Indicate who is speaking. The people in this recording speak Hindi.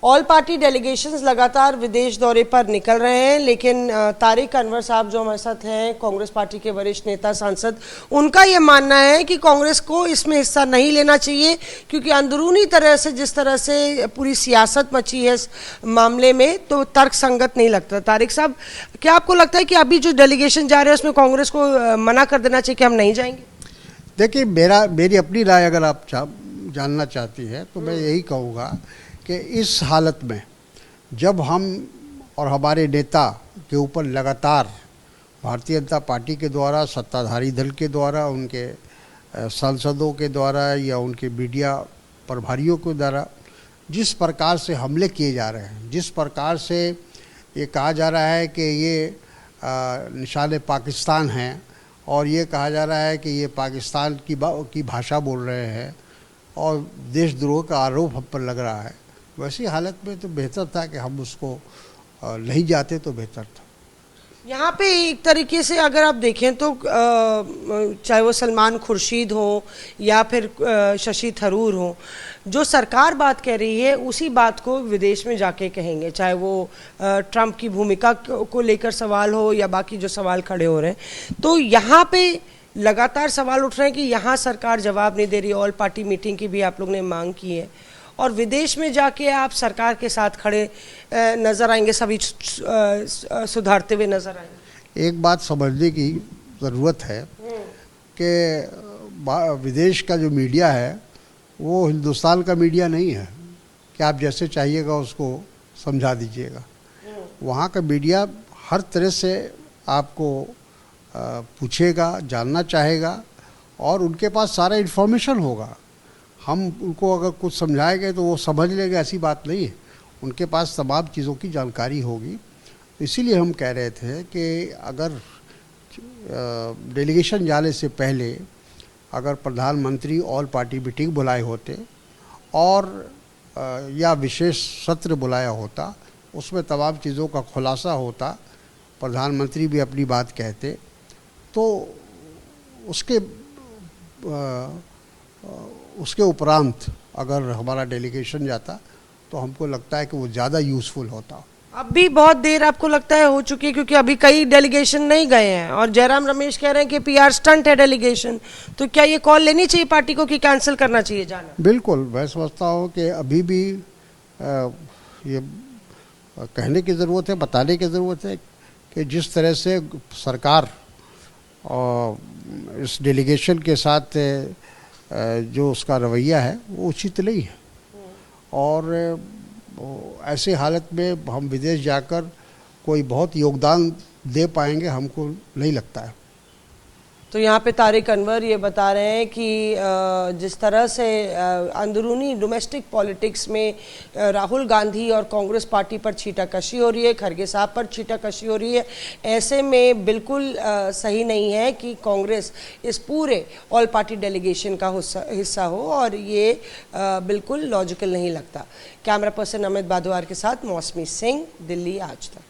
Speaker 1: ऑल पार्टी डेलीगेशंस लगातार विदेश दौरे पर निकल रहे हैं, लेकिन तारिक अनवर साहब जो हमारे साथ हैं, कांग्रेस पार्टी के वरिष्ठ नेता सांसद, उनका ये मानना है कि कांग्रेस को इसमें हिस्सा नहीं लेना चाहिए, क्योंकि अंदरूनी तरह से जिस तरह से पूरी सियासत मची है इस मामले में, तो तर्क संगत नहीं लगता। तारिक साहब, क्या आपको लगता है कि अभी जो डेलीगेशन जा रहे हैं उसमें कांग्रेस को मना कर देना चाहिए कि हम नहीं जाएंगे?
Speaker 2: देखिए, मेरी अपनी राय अगर आप जानना चाहती है तो मैं यही कहूँगा कि इस हालत में जब हम और हमारे नेता के ऊपर लगातार भारतीय जनता पार्टी के द्वारा, सत्ताधारी दल के द्वारा, उनके सांसदों के द्वारा या उनके मीडिया प्रभारियों के द्वारा जिस प्रकार से हमले किए जा रहे हैं, जिस प्रकार से ये कहा जा रहा है कि ये निशाने पाकिस्तान हैं और ये कहा जा रहा है कि ये पाकिस्तान की भाषा बोल रहे हैं और देशद्रोह का आरोप हम पर लग रहा है, वैसी हालत में तो बेहतर था कि हम उसको नहीं जाते तो बेहतर था।
Speaker 1: यहाँ पे एक तरीके से अगर आप देखें तो चाहे वो सलमान खुर्शीद हो या फिर शशि थरूर हो, जो सरकार बात कह रही है उसी बात को विदेश में जाके कहेंगे, चाहे वो ट्रंप की भूमिका को लेकर सवाल हो या बाकी जो सवाल खड़े हो रहे हैं। तो यहाँ पे लगातार सवाल उठ रहे हैं कि यहाँ सरकार जवाब नहीं दे रही। ऑल पार्टी मीटिंग की भी आप लोग ने मांग की है और विदेश में जाके आप सरकार के साथ खड़े नज़र आएंगे, सभी सुधारते हुए नज़र आएंगे।
Speaker 2: एक बात समझने की ज़रूरत है कि विदेश का जो मीडिया है वो हिंदुस्तान का मीडिया नहीं है कि आप जैसे चाहिएगा उसको समझा दीजिएगा। वहाँ का मीडिया हर तरह से आपको पूछेगा, जानना चाहेगा और उनके पास सारा इन्फॉर्मेशन होगा। हम उनको अगर कुछ समझाएंगे तो वो समझ लेंगे, ऐसी बात नहीं है। उनके पास तमाम चीज़ों की जानकारी होगी। इसीलिए हम कह रहे थे कि अगर डेलीगेशन जाने से पहले अगर प्रधानमंत्री ऑल पार्टी मीटिंग बुलाए होते और या विशेष सत्र बुलाया होता, उसमें तमाम चीज़ों का खुलासा होता, प्रधानमंत्री भी अपनी बात कहते, तो उसके उपरांत अगर हमारा डेलीगेशन जाता तो हमको लगता है कि वो ज़्यादा यूज़फुल होता।
Speaker 1: अब भी बहुत देर आपको लगता है हो चुकी है, क्योंकि अभी कई डेलीगेशन नहीं गए हैं और जयराम रमेश कह रहे हैं कि पीआर स्टंट है डेलीगेशन, तो क्या ये कॉल लेनी चाहिए पार्टी को कि कैंसिल करना चाहिए जाना?
Speaker 2: बिल्कुल, मैं समझता हूँ कि अभी भी ये कहने की ज़रूरत है, बताने की ज़रूरत है कि जिस तरह से सरकार इस डेलीगेशन के साथ जो उसका रवैया है वो उचित नहीं है और ऐसे हालत में हम विदेश जाकर कोई बहुत योगदान दे पाएंगे, हमको नहीं लगता है।
Speaker 1: तो यहाँ पे तारिक अनवर ये बता रहे हैं कि जिस तरह से अंदरूनी डोमेस्टिक पॉलिटिक्स में राहुल गांधी और कांग्रेस पार्टी पर छीटाकशी हो रही है, खरगे साहब पर छीटाकशी हो रही है, ऐसे में बिल्कुल सही नहीं है कि कांग्रेस इस पूरे ऑल पार्टी डेलीगेशन का हिस्सा हो और ये बिल्कुल लॉजिकल नहीं लगता। कैमरा पर्सन अमित बादवार के साथ मौसमी सिंह, दिल्ली आज तक।